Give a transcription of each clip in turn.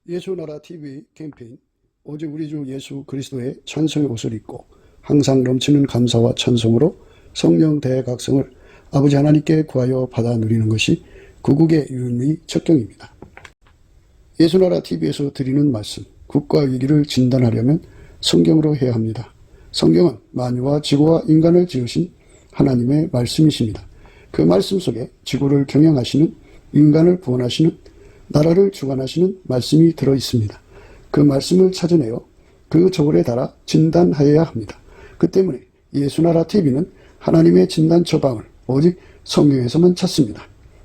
예수나라 TV 캠페인 오직 우리 주 예수 그리스도의 찬송의 옷을 입고 항상 넘치는 감사와 찬송으로 성령 대각성을 아버지 하나님께 구하여 받아 누리는 것이 구국의 유일무이 척경입니다. 예수나라 TV에서 드리는 말씀, 국가 위기를 진단하려면 성경으로 해야 합니다. 성경은 만유와 지구와 인간을 지으신 하나님의 말씀이십니다. 그 말씀 속에 지구를 경영하시는, 인간을 구원하시는, 나라를 주관하시는 말씀이 들어있습니다. 그 말씀을 찾아내어 그 저울에 달아 진단하여야 합니다. 그 때문에 예수나라 TV는 하나님의 진단 처방을 오직 성경에서만 찾습니다.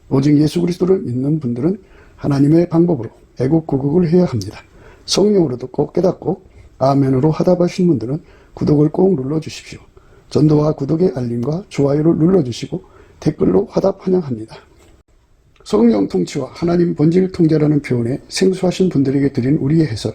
오직 예수 그리스도를 믿는 분들은 하나님의 방법으로 애국구국을 해야 합니다. 성령으로 듣고 깨닫고 아멘으로 화답하신 분들은 구독을 꼭 눌러주십시오. 전도와 구독의 알림과 좋아요를 눌러주시고 댓글로 화답 환영합니다. 성령 통치와 하나님 본질 통제라는 표현에 생소하신 분들에게 드린 우리의 해설,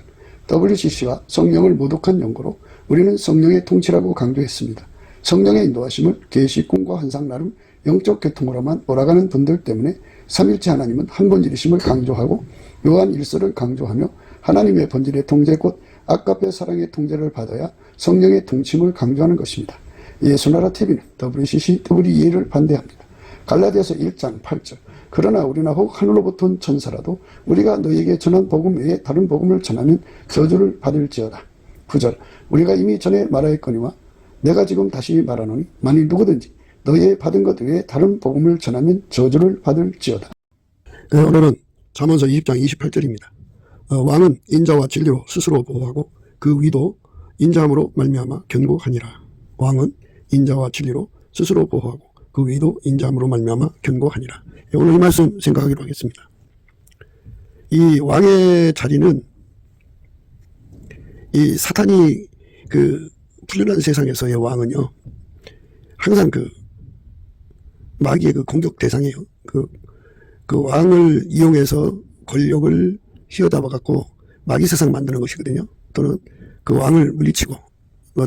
WCC가 성령을 모독한 연고로 우리는 성령의 통치라고 강조했습니다. 성령의 인도하심을 계시, 꿈과 환상 나름 영적 계통으로만 몰아가는 분들 때문에 삼일체 하나님은 한 본질이심을 강조하고 요한 1서를 강조하며 하나님의 본질의 통제 곧 아까페 사랑의 통제를 받아야 성령의 통치임을 강조하는 것입니다. 예수나라 TV는 WCC, WEA를 반대합니다. 갈라디아서 1장 8절 그러나 우리나 혹 하늘로부터 온 천사라도 우리가 너희에게 전한 복음 외에 다른 복음을 전하면 저주를 받을지어다. 9절 우리가 이미 전에 말하였거니와 내가 지금 다시 말하노니 만일 누구든지 너희의 받은 것 외에 다른 복음을 전하면 저주를 받을지어다. 오늘은 잠언서 20장 28절입니다. 왕은 인자와 진리로 스스로 보호하고 그 위도 인자함으로 말미암아 견고하니라. 왕은 인자와 진리로 스스로 보호하고 그 위도 인자함으로 말미암아 견고하니라. 오늘 이 말씀 생각하기로 하겠습니다. 이 왕의 자리는 이 사탄이 그 불륜한 세상에서의 왕은요, 항상 그 마귀의 그 공격 대상이에요. 그 왕을 이용해서 권력을 휘어잡아 갖고 마귀 세상 만드는 것이거든요. 또는 그 왕을 물리치고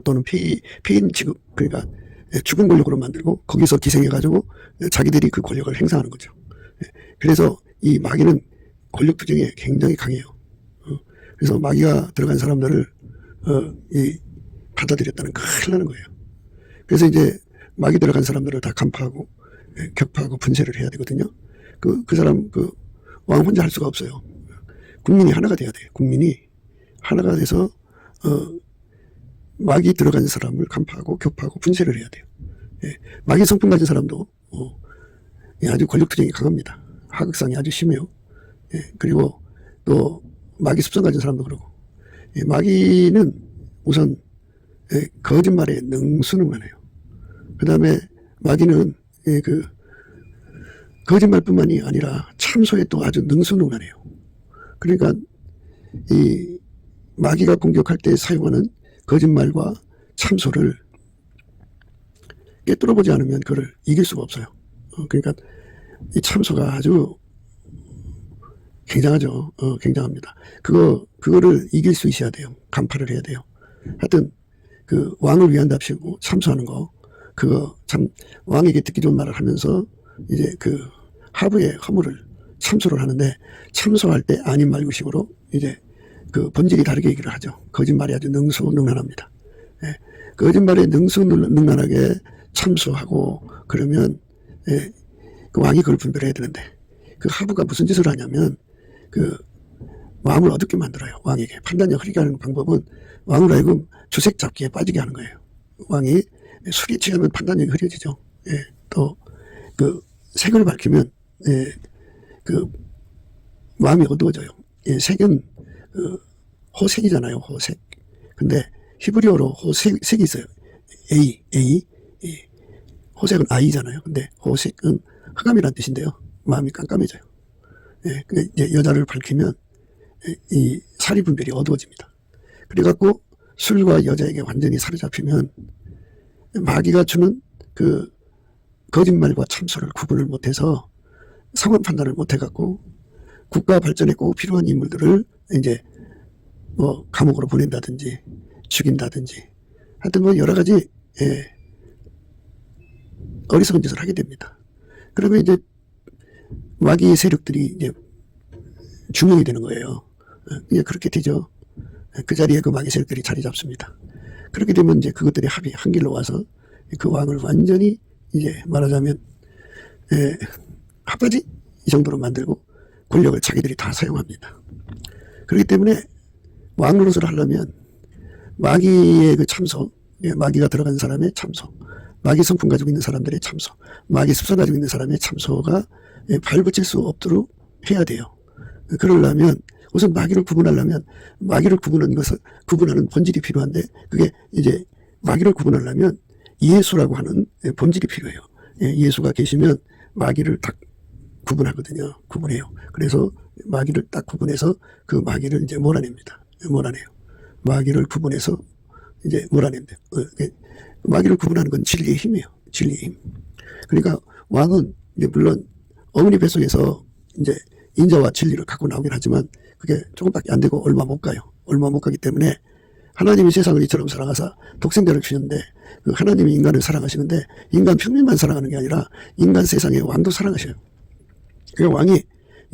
또는 폐인 취급, 그러니까 죽은 권력으로 만들고 거기서 기생해가지고 자기들이 그 권력을 행사하는 거죠. 그래서 이 마귀는 권력 투쟁에 굉장히 강해요. 그래서 마귀가 들어간 사람들을 받아들였다는 큰일 나는 거예요. 그래서 이제 마귀 들어간 사람들을 다 간파하고 격파하고 분쇄를 해야 되거든요. 그 사람 왕 혼자 할 수가 없어요. 국민이 하나가 돼야 돼요. 국민이 하나가 돼서 마귀 들어간 사람을 간파하고 격파하고 분쇄를 해야 돼요. 마귀 성품 가진 사람도 아주 권력투쟁이 강합니다. 하극상이 아주 심해요. 그리고 또 마귀 습성 가진 사람도 그러고. 마귀는 우선 거짓말에 능수능하네요. 그 다음에 마귀는 그 거짓말뿐만이 아니라 참소에 또 아주 능수능하네요. 그러니까 이 마귀가 공격할 때 사용하는 거짓말과 참소를 깨뚫어 보지 않으면 그걸 이길 수가 없어요. 그러니까 이 참소가 아주 굉장하죠. 굉장합니다. 그거를 이길 수 있어야 돼요. 간파를 해야 돼요. 하여튼 그 왕을 위한답시고 참소하는 거, 그거 참 왕에게 듣기 좋은 말을 하면서 이제 그 하부의 허물을 참소를 하는데, 참소할 때 아닌 말구식으로 이제 그 본질이 다르게 얘기를 하죠. 거짓말이 아주 능수능란합니다. 거짓말에 능수능란하게 참소하고 그러면 그 왕이 그걸 분별해야 되는데, 그 하부가 무슨 짓을 하냐면 그 마음을 어둡게 만들어요. 왕에게 판단력 흐리게 하는 방법은 왕을 하여금 주색 잡기에 빠지게 하는 거예요. 왕이 술이 취하면 판단력이 흐려지죠. 또 그 색을 밝히면 그 마음이 어두워져요. 색은 호색이잖아요. 호색. 근데 히브리어로 호색이 있어요. A. 호색은 I잖아요. 근데 호색은 흑암이라는 뜻인데요. 마음이 깜깜해져요. 근데 이제 여자를 밝히면 이 사리 분별이 어두워집니다. 그래갖고 술과 여자에게 완전히 사로잡히면 마귀가 주는 그 거짓말과 참소를 구분을 못해서 상황 판단을 못해갖고 국가 발전에 꼭 필요한 인물들을 이제 뭐 감옥으로 보낸다든지 죽인다든지 하여튼 뭐 여러 가지 어리석은 짓을 하게 됩니다. 그러면 이제 마귀의 세력들이 이제 중용이 되는 거예요. 이제 그렇게 되죠. 그 자리에 그 마귀 세력들이 자리 잡습니다. 그렇게 되면 이제 그것들이 합이 한 길로 와서 그 왕을 완전히 이제 말하자면 핫바지 이 정도로 만들고 권력을 자기들이 다 사용합니다. 그렇기 때문에 왕 노릇을 하려면 마귀의 그 참소, 마귀가 들어간 사람의 참소, 마귀 성품 가지고 있는 사람들의 참소, 마귀 습성 가지고 있는 사람의 참소가 발붙일 수 없도록 해야 돼요. 그러려면 우선 마귀를 구분하려면 마귀를 구분하는 본질이 필요한데 그게 이제 마귀를 구분하려면 예수라고 하는 본질이 필요해요. 예수가 계시면 마귀를 딱 구분하거든요. 구분해요. 그래서 마귀를 딱 구분해서 그 마귀를 이제 몰아냅니다. 몰아내요. 마귀를 구분해서 이제 몰아냅니다. 마귀를 구분하는 건 진리의 힘이에요. 진리의 힘. 그러니까 왕은 이제 물론 어머니 뱃속에서 이제 인자와 진리를 갖고 나오긴 하지만 그게 조금밖에 안 되고 얼마 못 가요. 얼마 못 가기 때문에 하나님이 세상을 이처럼 사랑하사 독생자를 주셨는데 그 하나님이 인간을 사랑하시는데 인간 평민만 사랑하는 게 아니라 인간 세상의 왕도 사랑하셔요. 그 왕이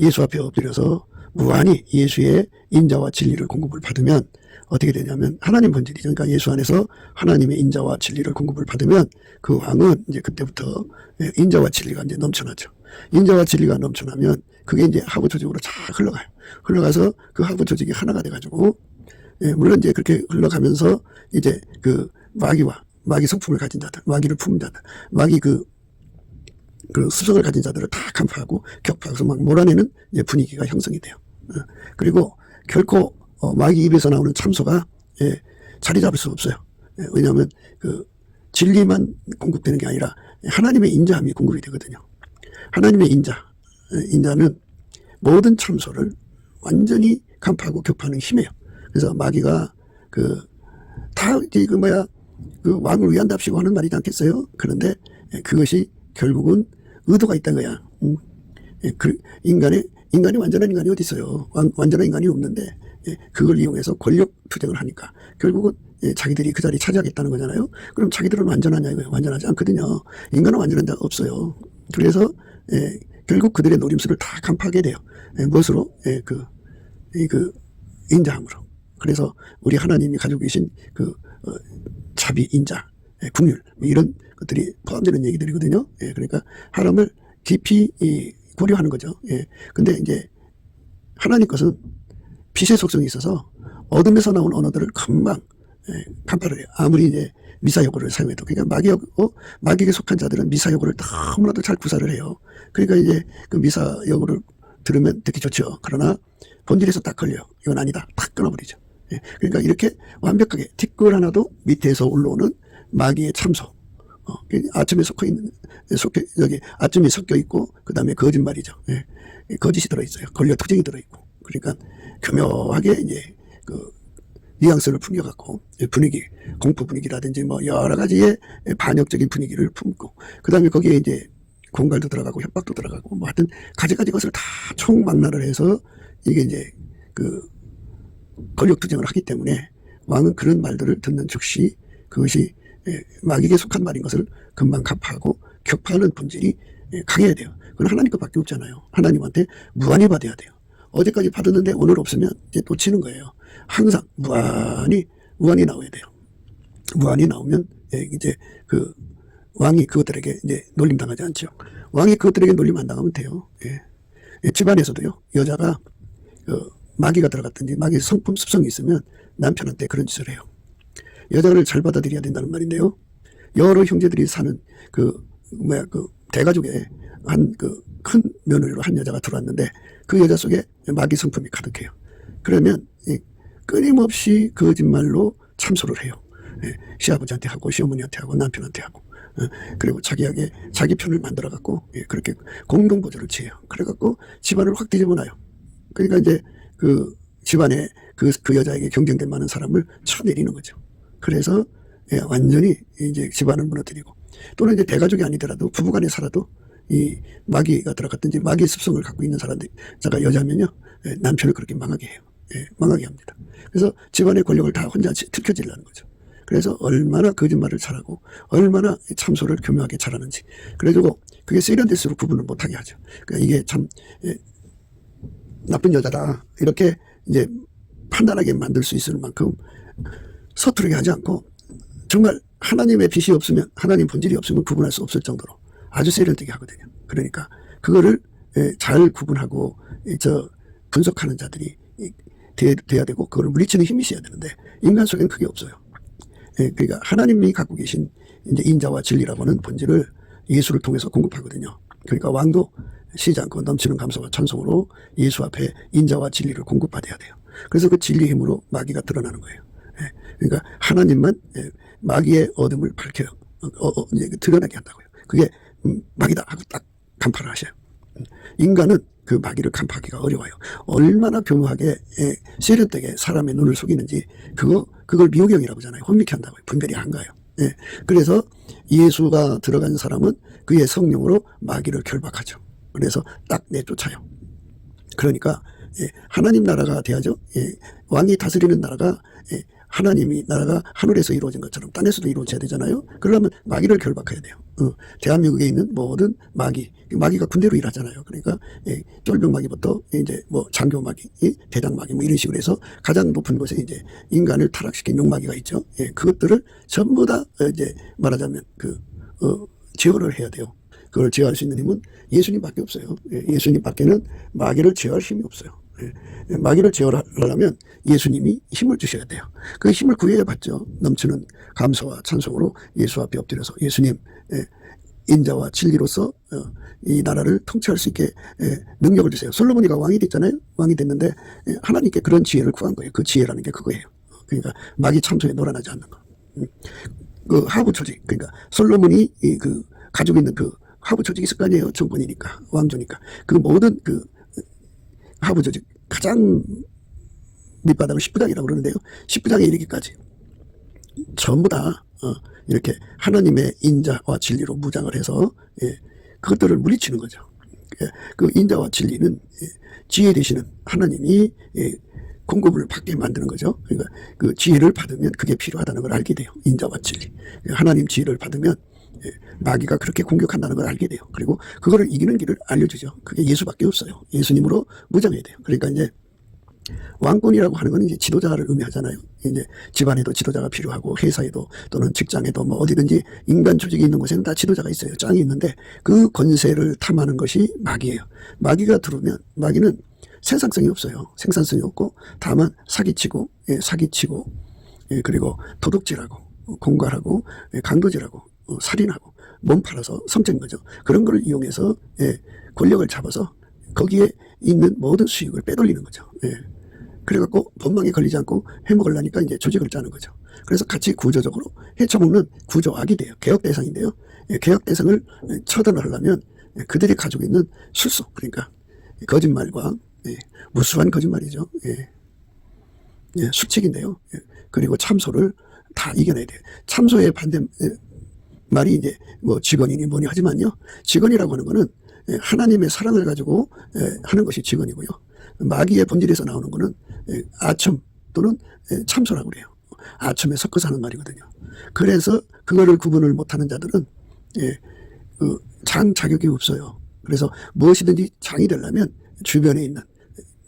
예수 앞에 엎드려서 무한히 예수의 인자와 진리를 공급을 받으면 어떻게 되냐면 하나님 본질이죠. 그러니까 예수 안에서 하나님의 인자와 진리를 공급을 받으면 그 왕은 이제 그때부터 인자와 진리가 이제 넘쳐나죠. 인자와 진리가 넘쳐나면 그게 이제 하부 조직으로 쫙 흘러가요. 흘러가서 그 하부 조직이 하나가 돼가지고 물론 이제 그렇게 흘러가면서 이제 그 마귀와 마귀 성품을 가진 자들, 마귀를 품은 자들, 마귀 그 습성을 가진 자들을 다 간파하고 격파해서 막 몰아내는 분위기가 형성이 돼요. 그리고 결코 마귀 입에서 나오는 참소가 자리 잡을 수 없어요. 왜냐하면 그 진리만 공급되는 게 아니라 하나님의 인자함이 공급이 되거든요. 하나님의 인자는 모든 참소를 완전히 간파하고 격파하는 힘이에요. 그래서 마귀가 그 왕을 위한답시고 하는 말이지 않겠어요? 그런데 그것이 결국은 의도가 있다는 거야. 인간이 완전한 인간이 어디 있어요? 완전한 인간이 없는데 그걸 이용해서 권력 투쟁을 하니까 결국은 자기들이 그 자리 차지하겠다는 거잖아요. 그럼 자기들은 완전하냐 이거예요. 완전하지 않거든요. 인간은 완전한 데가 없어요. 그래서 결국 그들의 노림수를 다 간파하게 돼요. 무엇으로? 그 인자함으로. 그래서 우리 하나님이 가지고 계신 자비, 인자, 긍휼 이런 것들이 포함되는 얘기들이거든요. 그러니까 하나님을 깊이 고려하는 거죠. 근데 이제 하나님 것은 빛의 속성이 있어서 어둠에서 나온 언어들을 금방 간파를 해요. 아무리 이제 미사여구를 사용해도. 그러니까 마귀에게 속한 자들은 미사여구를 너무나도 잘 구사를 해요. 그러니까 이제 그 미사여구를 들으면 듣기 좋죠. 그러나 본질에서 딱 걸려요. 이건 아니다. 탁 끊어버리죠. 그러니까 이렇게 완벽하게 티끌 하나도 밑에서 올라오는 마귀의 참소. 아첨에 아첨이 섞여 있고, 그 다음에 거짓말이죠. 거짓이 들어있어요. 권력 투쟁이 들어있고. 그러니까 교묘하게 이제 뉘앙스를 풍겨갖고 분위기, 공포 분위기라든지 뭐 여러 가지의 반역적인 분위기를 품고, 그 다음에 거기에 이제 공갈도 들어가고 협박도 들어가고 뭐 하여튼 가지가지 것을 다 총망라를 해서 이게 이제 권력 투쟁을 하기 때문에 왕은 그런 말들을 듣는 즉시 그것이 마귀에게 속한 말인 것을 금방 간파하고 격파하는 본질이 강해야 돼요. 그건 하나님 것밖에 없잖아요. 하나님한테 무한히 받아야 돼요. 어제까지 받았는데 오늘 없으면 이제 놓치는 거예요. 항상 무한히 나와야 돼요. 무한히 나오면 이제 왕이 그것들에게 이제 놀림당하지 않죠. 왕이 그것들에게 놀림 안 당하면 돼요. 집안에서도요. 여자가 마귀가 들어갔든지 마귀 성품 습성이 있으면 남편한테 그런 짓을 해요. 여자를 잘 받아들여야 된다는 말인데요. 여러 형제들이 사는 대가족에 큰 며느리로 한 여자가 들어왔는데 그 여자 속에 마귀 성품이 가득해요. 그러면 끊임없이 거짓말로 참소를 해요. 시아버지한테 하고 시어머니한테 하고 남편한테 하고 그리고 자기 편을 만들어 갖고 그렇게 공동보조를 취해요. 그래 갖고 집안을 확 뒤집어놔요. 그러니까 이제 집안에 그 여자에게 경쟁될 만한 사람을 쳐내리는 거죠. 그래서 완전히 이제 집안을 무너뜨리고, 또는 이제 대가족이 아니더라도 부부간에 살아도 이 마귀가 들어갔든지 마귀 습성을 갖고 있는 사람들, 여자면요 남편을 그렇게 망하게 해요. 망하게 합니다. 그래서 집안의 권력을 다 혼자 들켜지려는 거죠. 그래서 얼마나 거짓말을 잘하고 얼마나 참소를 교묘하게 잘하는지. 그래가지고 그게 세련될수록 구분을 못하게 하죠. 그러니까 이게 참 나쁜 여자다 이렇게 이제 판단하게 만들 수 있을 만큼 서투르게 하지 않고 정말 하나님의 빛이 없으면, 하나님 본질이 없으면 구분할 수 없을 정도로 아주 세련되게 하거든요. 그러니까 그거를 잘 구분하고 분석하는 자들이 돼야 되고, 그걸 물리치는 힘이 있어야 되는데 인간 속에는 그게 없어요. 그러니까 하나님이 갖고 계신 이제 인자와 진리라고 하는 본질을 예수를 통해서 공급하거든요. 그러니까 왕도 쉬지 않고 넘치는 감사와 찬송으로 예수 앞에 인자와 진리를 공급받아야 돼요. 그래서 그 진리의 힘으로 마귀가 드러나는 거예요. 그러니까 하나님만 마귀의 어둠을 밝혀요. 드러나게 한다고요. 그게 마귀다 하고 딱 간파를 하셔요. 인간은 그 마귀를 간파하기가 어려워요. 얼마나 교묘하게 세련되게 사람의 눈을 속이는지 그걸 미호경이라고 하잖아요. 혼미케 한다고요. 분별이 안 가요. 그래서 예수가 들어간 사람은 그의 성령으로 마귀를 결박하죠. 그래서 딱 내쫓아요. 그러니까 하나님 나라가 돼야죠. 왕이 다스리는 나라가 하나님이 나라가 하늘에서 이루어진 것처럼 땅에서도 이루어져야 되잖아요. 그러려면 마귀를 결박해야 돼요. 대한민국에 있는 모든 마귀가 군대로 일하잖아요. 그러니까 쫄병마귀부터 이제 뭐 장교마귀, 대장마귀 뭐 이런 식으로 해서 가장 높은 곳에 이제 인간을 타락시킨 용마귀가 있죠. 그것들을 전부 다 이제 말하자면 제어를 해야 돼요. 그걸 제어할 수 있는 힘은 예수님밖에 없어요. 예수님밖에는 마귀를 제어할 힘이 없어요. 마귀를 제어하려면 예수님이 힘을 주셔야 돼요. 그 힘을 구해야 받죠. 넘치는 감사와 찬송으로 예수 앞에 엎드려서 예수님 인자와 진리로서 이 나라를 통치할 수 있게 능력을 주세요. 솔로몬이가 왕이 됐잖아요. 왕이 됐는데 하나님께 그런 지혜를 구한 거예요. 그 지혜라는 게 그거예요. 그러니까 마귀 참소에 놀아나지 않는 거. 그 하부 조직, 그러니까 솔로몬이 가지고 있는 그 하부 조직이 있을 거 아니에요. 정권이니까, 왕조니까. 그 모든 하부 조직, 가장 밑바닥을 10부장이라고 그러는데요. 10부장에 이르기까지 전부 다 이렇게 하나님의 인자와 진리로 무장을 해서 그것들을 물리치는 거죠. 그 인자와 진리는 지혜 되시는 하나님이 공급을 받게 만드는 거죠. 그러니까 그 지혜를 받으면 그게 필요하다는 걸 알게 돼요. 인자와 진리. 하나님 지혜를 받으면 마귀가 그렇게 공격한다는 걸 알게 돼요. 그리고 그거를 이기는 길을 알려주죠. 그게 예수밖에 없어요. 예수님으로 무장해야 돼요. 그러니까 이제 왕권이라고 하는 건 이제 지도자를 의미하잖아요. 이제 집안에도 지도자가 필요하고 회사에도 또는 직장에도 뭐 어디든지 인간 조직이 있는 곳에는 다 지도자가 있어요. 짱이 있는데 그 권세를 탐하는 것이 마귀예요. 마귀가 들어오면 마귀는 생산성이 없어요. 생산성이 없고 다만 사기치고 그리고 도둑질하고 공갈하고 강도질하고 살인하고 몸 팔아서 성적인 거죠. 그런 걸 이용해서 권력을 잡아서 거기에 있는 모든 수익을 빼돌리는 거죠. 그래갖고 법망에 걸리지 않고 해먹으려니까 이제 조직을 짜는 거죠. 그래서 같이 구조적으로 헤쳐먹는 구조악이 돼요. 개혁 대상인데요. 개혁 대상을 처단하려면 그들이 가지고 있는 술수, 그러니까 거짓말과 무수한 거짓말이죠. 수칙인데요. 그리고 참소를 다 이겨내야 돼요. 참소의 반대 말이 이제 뭐 직언이니 뭐니 하지만요. 직언이라고 하는 거는 하나님의 사랑을 가지고 하는 것이 직언이고요. 마귀의 본질에서 나오는 거는 아첨 또는 참소라고 그래요. 아첨에 섞어서 하는 말이거든요. 그래서 그거를 구분을 못하는 자들은 장 자격이 없어요. 그래서 무엇이든지 장이 되려면 주변에 있는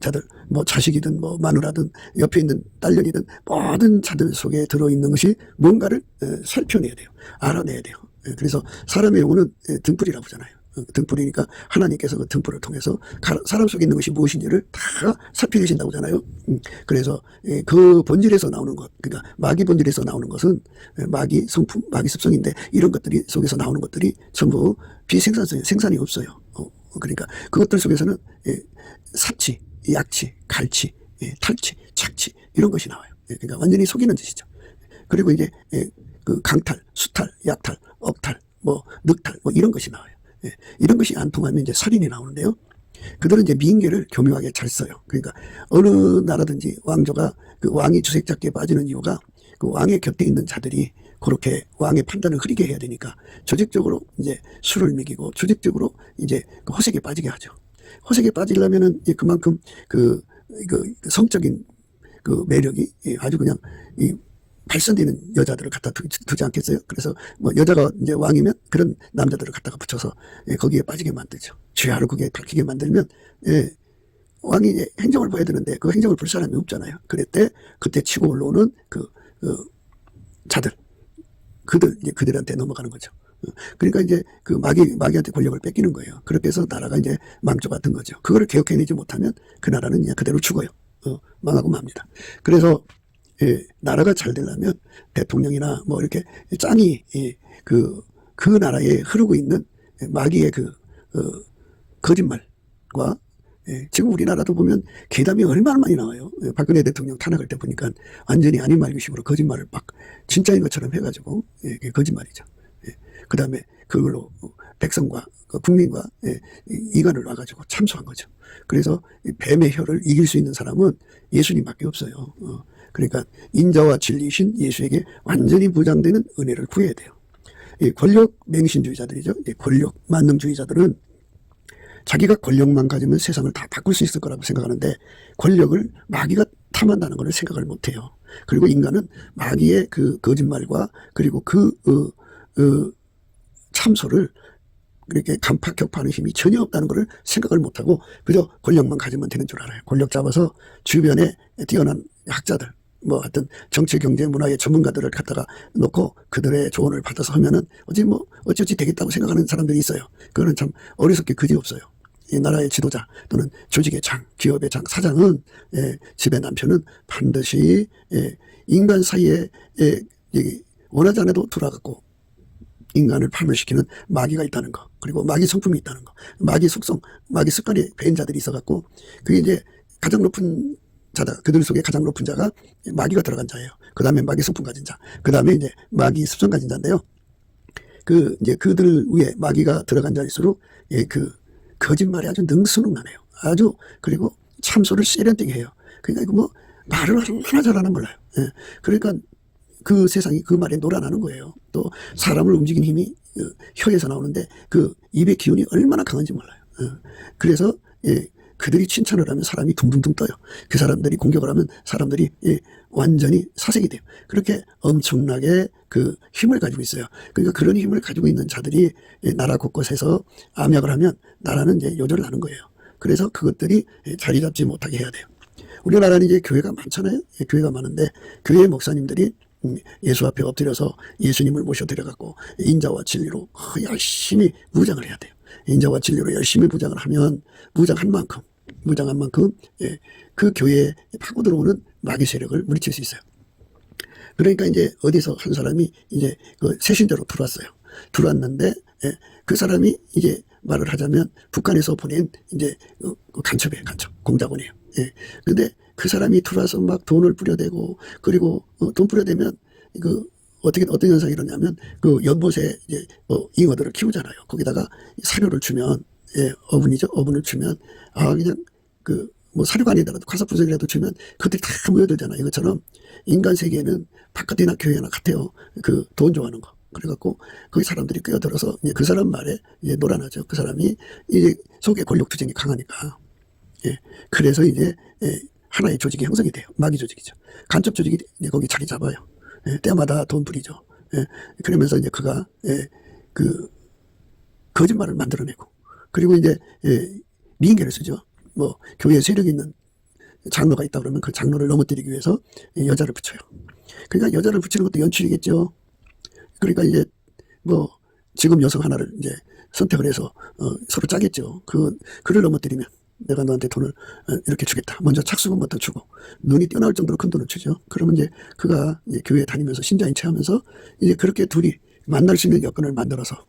자들, 뭐 자식이든 뭐 마누라든 옆에 있는 딸년이든 모든 자들 속에 들어있는 것이 뭔가를 살펴내야 돼요. 알아내야 돼요. 그래서 사람의 영혼은 등불이라고 하잖아요. 등불이니까 하나님께서 그 등불을 통해서 사람 속에 있는 것이 무엇인지를 다 살펴계신다고 하잖아요. 그래서 그 본질에서 나오는 것, 그러니까 마귀 본질에서 나오는 것은 마귀 성품, 마귀 습성인데 이런 것들이 속에서 나오는 것들이 전부 비생산성이 생산이 없어요. 그러니까 그것들 속에서는 사치, 약치, 갈치, 탈치, 착치 이런 것이 나와요. 그러니까 완전히 속이는 짓이죠. 그리고 이제 그 강탈, 수탈, 약탈, 억탈, 뭐 늑탈 뭐 이런 것이 나와요. 이런 것이 안 통하면 이제 살인이 나오는데요. 그들은 이제 미인계를 교묘하게 잘 써요. 그러니까 어느 나라든지 왕조가 그 왕이 주색잡기에 빠지는 이유가 그 왕의 곁에 있는 자들이 그렇게 왕의 판단을 흐리게 해야 되니까 조직적으로 이제 술을 먹이고 조직적으로 이제 그 호색에 빠지게 하죠. 호색에 빠지려면은 그만큼 그 성적인 그 매력이 아주 그냥 발산되는 여자들을 갖다 두지 않겠어요? 그래서 뭐 여자가 이제 왕이면 그런 남자들을 갖다가 붙여서 거기에 빠지게 만들죠. 죄악을 그게 밝히게 만들면 왕이 이제 행정을 봐야 되는데 그 행정을 볼 사람이 없잖아요. 그때 치고 올라오는 자들, 이제 그들한테 넘어가는 거죠. 그러니까 이제 그 마귀한테 권력을 뺏기는 거예요. 그렇게 해서 나라가 이제 망조가 된 거죠. 그거를 개혁해내지 못하면 그 나라는 그냥 그대로 죽어요. 망하고 맙니다. 그래서 나라가 잘 되려면 대통령이나 뭐 이렇게 짱이 그 나라에 흐르고 있는 마귀의 거짓말과 지금 우리나라도 보면 괴담이 얼마나 많이 나와요. 박근혜 대통령 탄핵할 때 보니까 완전히 아닌 말규식으로 거짓말을 막 진짜인 것처럼 해가지고 그게 거짓말이죠. 그 다음에 그걸로 백성과 국민과 이간을 놔가지고 참소한 거죠. 그래서 뱀의 혀를 이길 수 있는 사람은 예수님밖에 없어요. 그러니까 인자와 진리이신 예수에게 완전히 보장되는 은혜를 구해야 돼요. 권력 맹신주의자들이죠. 권력 만능주의자들은 자기가 권력만 가지면 세상을 다 바꿀 수 있을 거라고 생각하는데 권력을 마귀가 탐한다는 것을 생각을 못해요. 그리고 인간은 마귀의 그 거짓말과 그리고 참소를 그렇게 간파격파하는 힘이 전혀 없다는 것을 생각을 못하고 그저 권력만 가지면 되는 줄 알아요. 권력 잡아서 주변에 뛰어난 학자들, 뭐 하여튼 정치, 경제, 문화의 전문가들을 갖다가 놓고 그들의 조언을 받아서 하면은 어찌 되겠다고 생각하는 사람들이 있어요. 그거는 참 어리석게 그지없어요. 이 나라의 지도자 또는 조직의 장, 기업의 장, 사장은 집의 남편은 반드시 인간 사이에 원하지 않아도 들어가고 인간을 파멸시키는 마귀가 있다는 거, 그리고 마귀 성품이 있다는 거, 마귀 속성, 마귀 습관이 배인 자들이 있어갖고 그게 이제 가장 높은 자다. 그들 속에 가장 높은 자가 마귀가 들어간 자예요. 그 다음에 마귀 성품 가진 자, 그 다음에 이제 마귀 습성 가진 자인데요. 이제 그들 위에 마귀가 들어간 자일수록 거짓말이 아주 능수능란해요. 그리고 참소를 세련되게 해요. 그러니까 이거 말을 얼마나 잘하나 몰라요. 그러니까 그 세상이 그 말에 놀아나는 거예요. 또 사람을 움직이는 힘이 혀에서 나오는데 그 입의 기운이 얼마나 강한지 몰라요. 그래서 그들이 칭찬을 하면 사람이 둥둥둥 떠요. 그 사람들이 공격을 하면 사람들이 완전히 사색이 돼요. 그렇게 엄청나게 그 힘을 가지고 있어요. 그러니까 그런 힘을 가지고 있는 자들이 나라 곳곳에서 암약을 하면 나라는 이제 요절을 하는 거예요. 그래서 그것들이 자리 잡지 못하게 해야 돼요. 우리나라는 이제 교회가 많잖아요. 교회가 많은데 교회 목사님들이 예수 앞에 엎드려서 예수님을 모셔드려갖고 인자와 진리로 열심히 무장을 해야 돼요. 인자와 진리로 열심히 무장을 하면 무장한 만큼 그 교회에 파고 들어오는 마귀 세력을 물리칠 수 있어요. 그러니까 이제 어디서 한 사람이 이제 새신자로 들어왔는데 그 사람이 이제 말을 하자면 북한에서 보낸 이제 간첩이에요. 공작원이에요. 근데 그 사람이 들어와서 막 돈을 뿌려대고 그리고 돈 뿌려대면 어떤 현상이 일어나냐면 연못에 이제 잉어들을 키우잖아요. 거기다가 사료를 주면 어분을 주면 그냥 사료가 아니더라도 과사부석이라도 주면 그들이 다 모여들잖아요. 이것처럼 인간 세계에는 바깥이나 교회나 같아요. 돈 좋아하는 거. 그래갖고 거기 사람들이 끼어들어서 이제 그 사람 말에 이제 놀아나죠. 그 사람이 이제 속에 권력 투쟁이 강하니까. 그래서 이제 하나의 조직이 형성이 돼요. 마귀 조직이죠. 간첩 조직이 이제 거기 자리 잡아요. 때마다 돈 부리죠. 그러면서 이제 그가 거짓말을 만들어내고 그리고 이제 미인계를 쓰죠. 교회에 세력 있는 장로가 있다 그러면 그 장로를 넘어뜨리기 위해서 여자를 붙여요. 그러니까 여자를 붙이는 것도 연출이겠죠. 그러니까 이제 지금 여성 하나를 이제 선택을 해서 서로 짜겠죠. 그를 넘어뜨리면 내가 너한테 돈을 이렇게 주겠다. 먼저 착수금부터 주고 눈이 띄어나올 정도로 큰 돈을 주죠. 그러면 이제 그가 이제 교회에 다니면서 신자인 체하면서 이제 그렇게 둘이 만날 수 있는 여건을 만들어서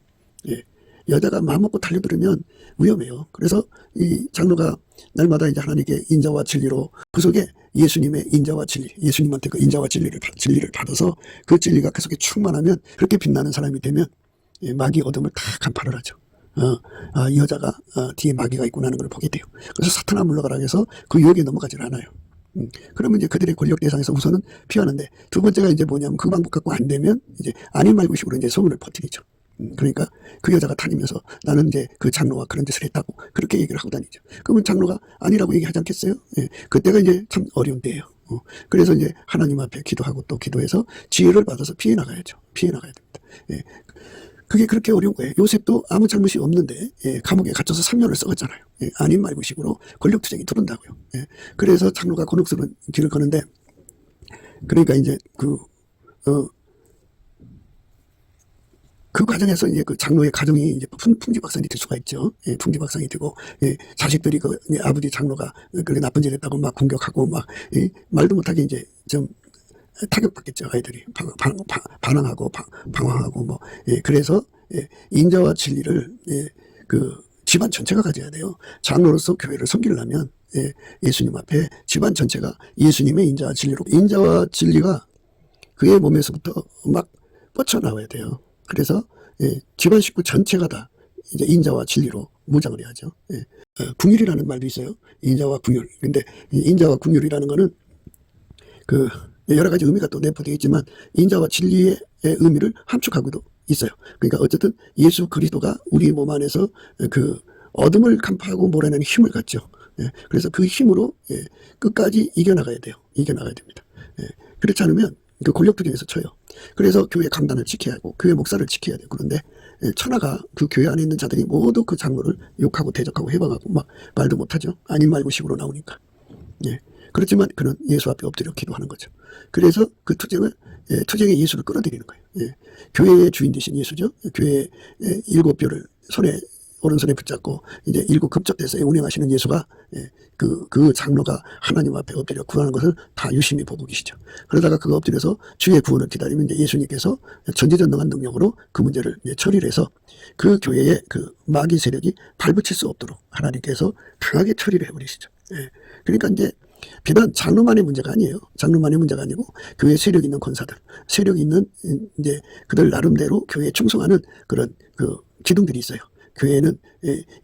여자가 마음 먹고 달려들으면 위험해요. 그래서 이 장로가 날마다 이제 하나님께 인자와 진리로 그 속에 예수님의 인자와 진리, 예수님한테 그 인자와 진리를 받아서 그 진리가 그 속에 충만하면 그렇게 빛나는 사람이 되면 마귀 어둠을 다 간파를 하죠. 이 여자가 뒤에 마귀가 있구나 하는 걸 보게 돼요. 그래서 사탄아 물러가라 해서 그 유혹에 넘어가질 않아요. 그러면 이제 그들의 권력 대상에서 우선은 피하는데 두 번째가 이제 뭐냐면 그 방법 갖고 안 되면 이제 아닌 말고식으로 이제 소문을 퍼뜨리죠. 그러니까 그 여자가 다니면서 나는 이제 그 장로가 그런 짓을 했다고 그렇게 얘기를 하고 다니죠. 그러면 장로가 아니라고 얘기하지 않겠어요? 그때가 이제 참 어려운 때예요. 그래서 이제 하나님 앞에 기도하고 또 기도해서 지혜를 받아서 피해 나가야죠. 피해 나가야 됩니다. 그게 그렇게 어려운 거예요. 요셉도 아무 잘못이 없는데 감옥에 갇혀서 3년을 썩었잖아요. 아닌 말고식으로 권력투쟁이 들어온다고요. 그래서 장로가 곤혹스러운 길을 거는데, 그러니까 이제 그 과정에서 이제 그 장로의 가정이 이제 풍지박산이 될 수가 있죠. 풍지박산이 되고, 자식들이 아버지 장로가 그렇게 나쁜 짓 했다고 막 공격하고 막, 말도 못하게 이제 좀 타격받겠죠. 아이들이 반항하고 방황하고 뭐. 그래서 인자와 진리를 그 집안 전체가 가져야 돼요. 장로로서 교회를 섬기려면 예수님 앞에 집안 전체가 예수님의 인자와 진리로, 인자와 진리가 그의 몸에서부터 막 뻗쳐나와야 돼요. 그래서 집안 식구 전체가 다 이제 인자와 진리로 무장을 해야죠. 궁율이라는 말도 있어요. 인자와 궁율. 근데 인자와 궁율이라는 거는 그 여러 가지 의미가 또 내포되어 있지만 인자와 진리의 의미를 함축하고도 있어요. 그러니까 어쨌든 예수 그리스도가 우리 몸 안에서 그 어둠을 간파하고 몰아내는 힘을 갖죠. 그래서 그 힘으로 끝까지 이겨나가야 돼요. 이겨나가야 됩니다. 그렇지 않으면 그 권력투쟁에서 쳐요. 그래서 교회 강단을 지켜야 하고 교회 목사를 지켜야 돼요. 그런데 천하가 그 교회 안에 있는 자들이 모두 그 장로를 욕하고 대적하고 해방하고 막 말도 못하죠. 아닌 말고식으로 나오니까. 그렇지만 그는 예수 앞에 엎드려 기도하는 거죠. 그래서 그 투쟁에 예수를 끌어들이는 거예요. 교회의 주인 되신 예수죠. 교회의 7뼈를 오른손에 붙잡고 이제 7급적대서에 운행하시는 예수가 그 장로가 하나님 앞에 엎드려 구하는 것을 다 유심히 보고 계시죠. 그러다가 그가 엎드려서 주의 구원을 기다리면 이제 예수님께서 전지전능한 능력으로 그 문제를 처리를 해서 그 교회의 그 마귀 세력이 발붙일 수 없도록 하나님께서 강하게 처리를 해버리시죠. 그러니까 이제 비단 장로만의 문제가 아니에요. 장로만의 문제가 아니고 교회 세력 있는 권사들, 세력 있는 이제 그들 나름대로 교회에 충성하는 그런 그 기둥들이 있어요. 교회에는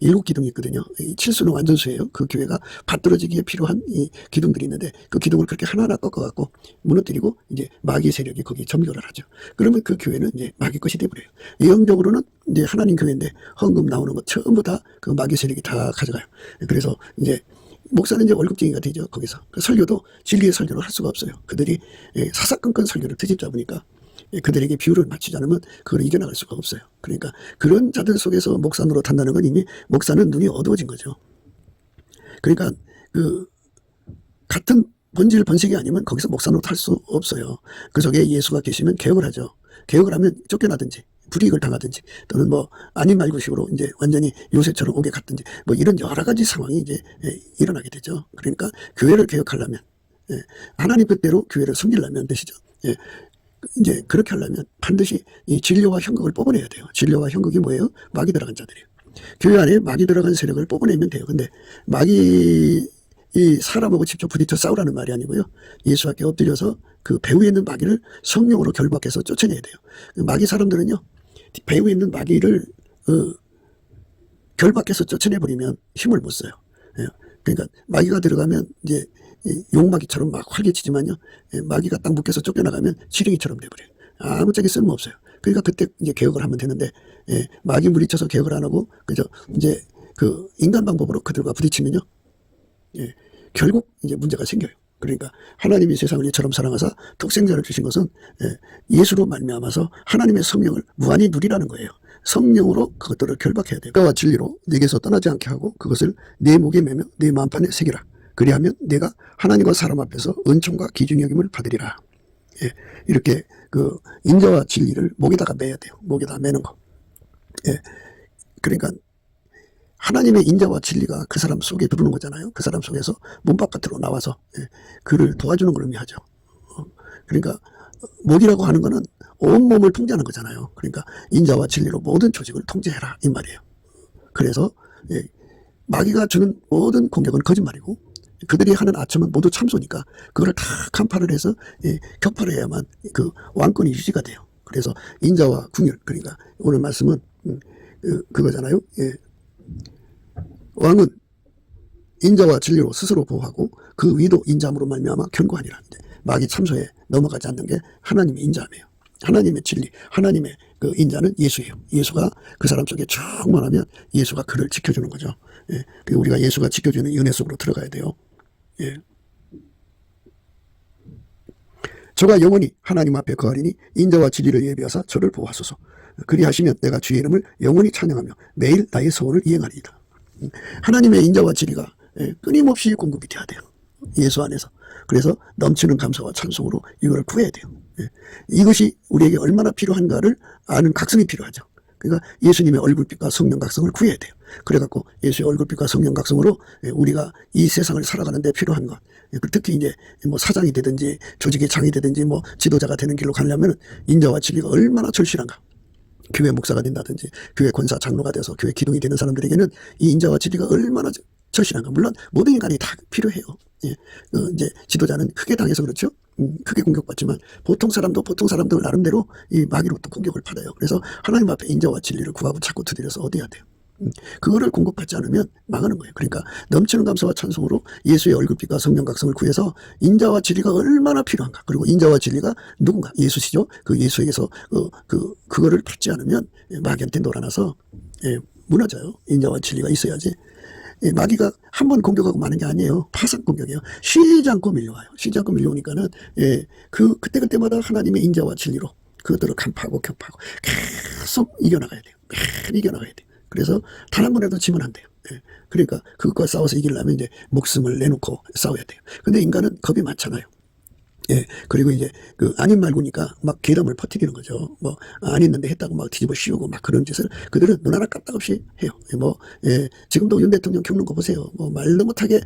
7기둥이 있거든요. 7수는 완전수예요. 그 교회가 받들어지기에 필요한 이 기둥들이 있는데 그 기둥을 그렇게 하나하나 꺾어갖고 무너뜨리고 이제 마귀 세력이 거기 점거를 하죠. 그러면 그 교회는 이제 마귀 것이 돼버려요. 영적으로는 이제 하나님 교회인데 헌금 나오는 거 전부 다 그 마귀 세력이 다 가져가요. 그래서 이제 목사는 이제 월급쟁이가 되죠. 거기서. 그 설교도 진리의 설교를 할 수가 없어요. 그들이 사사건건 설교를 트집 잡으니까 그들에게 비율을 맞추지 않으면 그걸 이겨나갈 수가 없어요. 그러니까 그런 자들 속에서 목사 노릇한다는 건 이미 목사는 눈이 어두워진 거죠. 그러니까 그 같은 본질 번식이 아니면 거기서 목사 노릇할 수 없어요. 그 속에 예수가 계시면 개혁을 하죠. 개혁을 하면 쫓겨나든지 불이익을 당하든지 또는 뭐 아닌 말고식으로 이제 완전히 요새처럼 옥에 갔든지 뭐 이런 여러 가지 상황이 이제 일어나게 되죠. 그러니까 교회를 개혁하려면 하나님 뜻대로 교회를 섬기려면 되시죠. 이제 그렇게 하려면 반드시 이 진료와 현극을 뽑아내야 돼요. 진료와 현극이 뭐예요? 마귀 들어간 자들이에요. 교회 안에 마귀 들어간 세력을 뽑아내면 돼요. 근데 마귀 이 사람하고 직접 부딪혀 싸우라는 말이 아니고요. 예수 앞에 엎드려서 그 배후에 있는 마귀를 성령으로 결박해서 쫓아내야 돼요. 마귀 사람들은요. 배후에 있는 마귀를 결박해서 쫓아내버리면 힘을 못 써요. 그러니까 마귀가 들어가면 이제 용마귀처럼 막 활개치지만요. 마귀가 딱 묶여서 쫓겨나가면 지렁이처럼 돼버려요. 아무짝에 쓸모없어요. 그러니까 그때 이제 개혁을 하면 되는데 마귀 물리쳐서 개혁을 안 하고 그저 이제 그 인간 방법으로 그들과 부딪히면요. 결국 이제 문제가 생겨요. 그러니까 하나님이 세상을 이처럼 사랑하사 독생자를 주신 것은 예수로 말미암아서 하나님의 성령을 무한히 누리라는 거예요. 성령으로 그것들을 결박해야 돼요. 그와 진리로 내게서 떠나지 않게 하고 그것을 내 목에 매며 내 마음판에 새기라. 그리하면 내가 하나님과 사람 앞에서 은총과 기준 여김을 받으리라. 이렇게 그 인자와 진리를 목에다가 매야 돼요. 목에다 매는 거. 그러니까 하나님의 인자와 진리가 그 사람 속에 들어오는 거잖아요. 그 사람 속에서 문 바깥으로 나와서 그를 도와주는 걸 의미하죠. 그러니까 목이라고 하는 거는 온몸을 통제하는 거잖아요. 그러니까 인자와 진리로 모든 조직을 통제해라 이 말이에요. 그래서 마귀가 주는 모든 공격은 거짓말이고 그들이 하는 아첨은 모두 참소니까 그걸 다 간파를 해서 격파를 해야만 그 왕권이 유지가 돼요. 그래서 인자와 궁율, 그러니까 오늘 말씀은 그거잖아요. 왕은 인자와 진리로 스스로 보호하고 그 위도 인자함으로 말미암아 견고하니라. 마귀 참소에 넘어가지 않는 게 하나님의 인자함이에요. 하나님의 진리, 하나님의 그 인자는 예수예요. 예수가 그 사람 속에 충만하면 예수가 그를 지켜주는 거죠. 우리가 예수가 지켜주는 은혜 속으로 들어가야 돼요. 저가 영원히 하나님 앞에 거하리니 인자와 진리를 예비하사 저를 보호하소서. 그리하시면 내가 주의 이름을 영원히 찬양하며 매일 나의 소원을 이행하리이다. 하나님의 인자와 진리가 끊임없이 공급이 돼야 돼요. 예수 안에서. 그래서 넘치는 감사와 찬송으로 이걸 구해야 돼요. 이것이 우리에게 얼마나 필요한가를 아는 각성이 필요하죠. 그러니까 예수님의 얼굴빛과 성령 각성을 구해야 돼요. 그래갖고 예수의 얼굴빛과 성령 각성으로 우리가 이 세상을 살아가는 데 필요한 것, 특히 이제 뭐 사장이 되든지 조직의 장이 되든지 뭐 지도자가 되는 길로 가려면 인자와 진리가 얼마나 절실한가. 교회 목사가 된다든지 교회 권사 장로가 돼서 교회 기둥이 되는 사람들에게는 이 인자와 진리가 얼마나 절실한가. 물론 모든 인간이 다 필요해요. 이제 지도자는 크게 당해서 그렇죠. 크게 공격받지만 보통 사람도 보통 사람들 나름대로 이 마귀로부터 공격을 받아요. 그래서 하나님 앞에 인자와 진리를 구하고 찾고 두드려서 얻어야 돼요. 그거를 공급받지 않으면 망하는 거예요. 그러니까 넘치는 감사와 찬송으로 예수의 얼굴빛과 성령 각성을 구해서 인자와 진리가 얼마나 필요한가. 그리고 인자와 진리가 누군가? 예수시죠. 그 예수에게서 그거를 받지 않으면 마귀한테 놀아나서 무너져요. 인자와 진리가 있어야지. 마귀가 한 번 공격하고 마는 게 아니에요. 파상 공격이에요. 쉬지 않고 밀려와요. 쉬지 않고 밀려오니까는 그때마다 하나님의 인자와 진리로 그것들을 간파하고 격파하고 계속 이겨나가야 돼요. 매일 이겨나가야 돼요. 그래서 단 한 번에도 지면 안 돼요. 그러니까 그것과 싸워서 이기려면 이제 목숨을 내놓고 싸워야 돼요. 근데 인간은 겁이 많잖아요. 그리고 이제 아닌 말고니까 막 괴담을 퍼뜨리는 거죠. 뭐 안 했는데 했다고 막 뒤집어 씌우고 막 그런 짓을 그들은 눈 하나 까딱없이 해요. 지금도 윤 대통령 겪는 거 보세요. 뭐 말도 못하게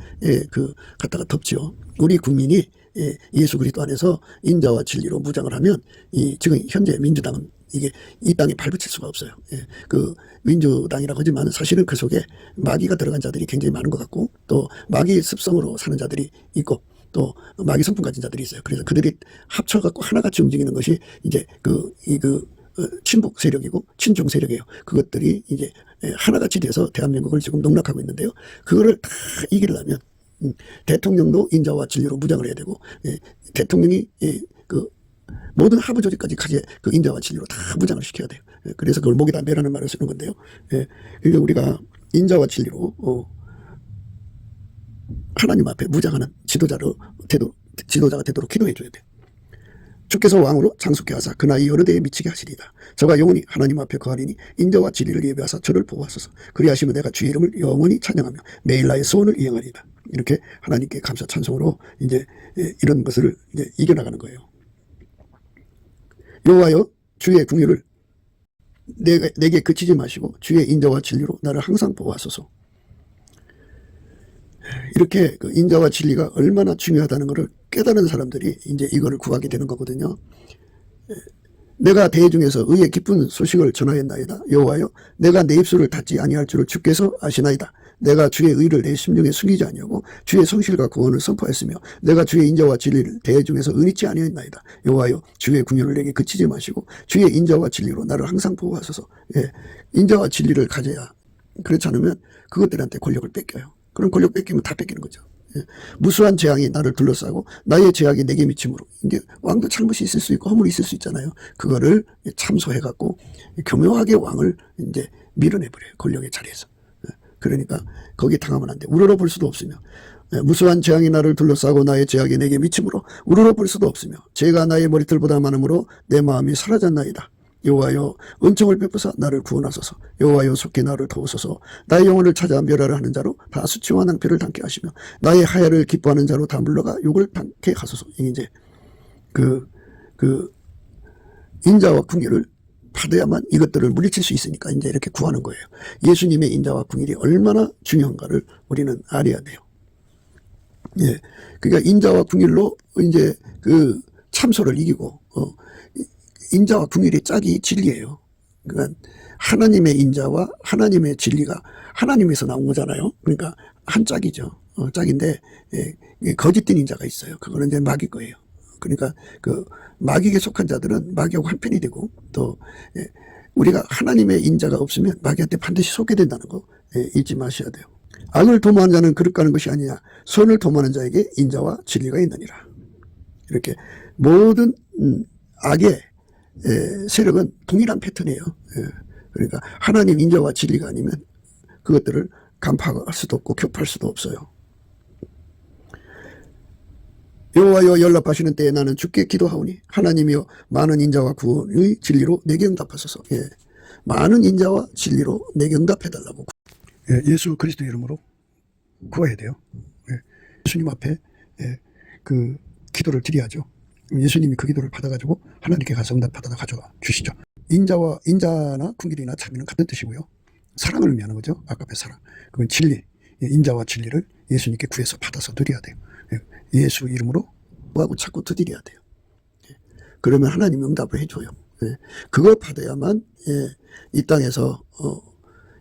갖다가 덮죠. 우리 국민이 예수 그리스도 안에서 인자와 진리로 무장을 하면 지금 현재 민주당은 이 땅에 발붙일 수가 없어요. 민주당이라고 하지만 사실은 그 속에 마귀가 들어간 자들이 굉장히 많은 것 같고 또 마귀 습성으로 사는 자들이 있고 또 마귀 성품 가진 자들이 있어요. 그래서 그들이 합쳐갖고 하나같이 움직이는 것이 이제 친북 세력이고 친중 세력이에요. 그것들이 이제 하나같이 돼서 대한민국을 지금 농락하고 있는데요. 그거를 다 이기려면 대통령도 인자와 진리로 무장을 해야 되고 대통령이 모든 하부 조직까지 인자와 진리로 다 무장을 시켜야 돼요. 그래서 그걸 목에다 매라는 말을 쓰는 건데요. 그러니까 우리가 인자와 진리로 하나님 앞에 무장하는 지도자가 되도록 기도해 줘야 돼요. 주께서 왕으로 장수케 하사 그 나이 여러 대에 미치게 하시리이다. 저가 영원히 하나님 앞에 거하리니 인자와 진리를 예배하사 저를 보호하소서. 그리하시면 내가 주의 이름을 영원히 찬양하며 매일 나의 소원을 이행하리이다. 이렇게 하나님께 감사 찬송으로 이제 이런 것을 이제 이겨나가는 거예요. 여호와여 주의 궁유를 내게 그치지 마시고 주의 인자와 진리로 나를 항상 보호하소서. 이렇게 인자와 진리가 얼마나 중요하다는 것을 깨달은 사람들이 이제 이거를 구하게 되는 거거든요. 내가 대중에서 의의 기쁜 소식을 전하였나이다. 여호와여 내가 내 입술을 닫지 아니할 줄을 주께서 아시나이다. 내가 주의 의를 내 심령에 숨기지 아니하고 주의 성실과 구원을 선포했으며 내가 주의 인자와 진리를 대중에서 은닉지 아니하였나이다. 여호와여 주의 궁유를 내게 그치지 마시고 주의 인자와 진리로 나를 항상 보호하소서. 인자와 진리를 가져야, 그렇지 않으면 그것들한테 권력을 뺏겨요. 그런 권력 뺏기면 다 뺏기는 거죠. 무수한 재앙이 나를 둘러싸고 나의 죄악이 내게 미침으로. 이제 왕도 잘못이 있을 수 있고 허물이 있을 수 있잖아요. 그거를 참소해갖고 교묘하게 왕을 이제 밀어내버려요. 권력의 자리에서. 그러니까 거기에 당하면 안 돼. 우러러볼 수도 없으며 무수한 재앙이 나를 둘러싸고 나의 죄악이 내게 미침으로 우러러볼 수도 없으며 죄가 나의 머리털보다 많음으로 내 마음이 사라졌나이다. 여호와여 은총을 베푸사 나를 구원하소서. 여호와여 속히 나를 도우소서. 나의 영혼을 찾아 멸하려 하는 자로 다 수치와 낭패를 당케 하시며 나의 하야를 기뻐하는 자로 다 물러가 욕을 당케 하소서. 이제 인자와 궁유를 받아야만 이것들을 물리칠 수 있으니까 이제 이렇게 구하는 거예요. 예수님의 인자와 궁율이 얼마나 중요한가를 우리는 알아야 돼요. 그러니까 인자와 궁율로 이제 참소를 이기고 인자와 궁율의 짝이 진리예요. 그러니까 하나님의 인자와 하나님의 진리가 하나님에서 나온 거잖아요. 그러니까 한 짝이죠. 짝인데 거짓된 인자가 있어요. 그거는 이제 마귀 거예요. 그러니까 마귀에 속한 자들은 마귀하고 한편이 되고 또 우리가 하나님의 인자가 없으면 마귀한테 반드시 속게 된다는 거 잊지 마셔야 돼요. 악을 도모하는 자는 그릇 가는 것이 아니냐. 선을 도모하는 자에게 인자와 진리가 있느니라. 이렇게 모든 악의 세력은 동일한 패턴이에요. 그러니까 하나님 인자와 진리가 아니면 그것들을 간파할 수도 없고 격파할 수도 없어요. 여호와여 연락하시는 때에 나는 주께 기도하오니 하나님이여 많은 인자와 구원의 진리로 내게 응답하소서. 예. 많은 인자와 진리로 내게 응답해달라고. 예. 예수 그리스도 이름으로 구해야 돼요. 예. 예수님 앞에 그 기도를 드려야죠. 예수님이 그 기도를 받아가지고 하나님께 가서 응답받아 가져와 주시죠. 인자나 궁길이나 참이는 같은 뜻이고요. 사랑을 의미하는 거죠. 아까의 사랑. 그건 진리. 인자와 진리를 예수님께 구해서 받아서 드려야 돼요. 예수 이름으로 하고 자꾸 드려야 돼요. 그러면 하나님이 응답을 해줘요. 그걸 받아야만 이 땅에서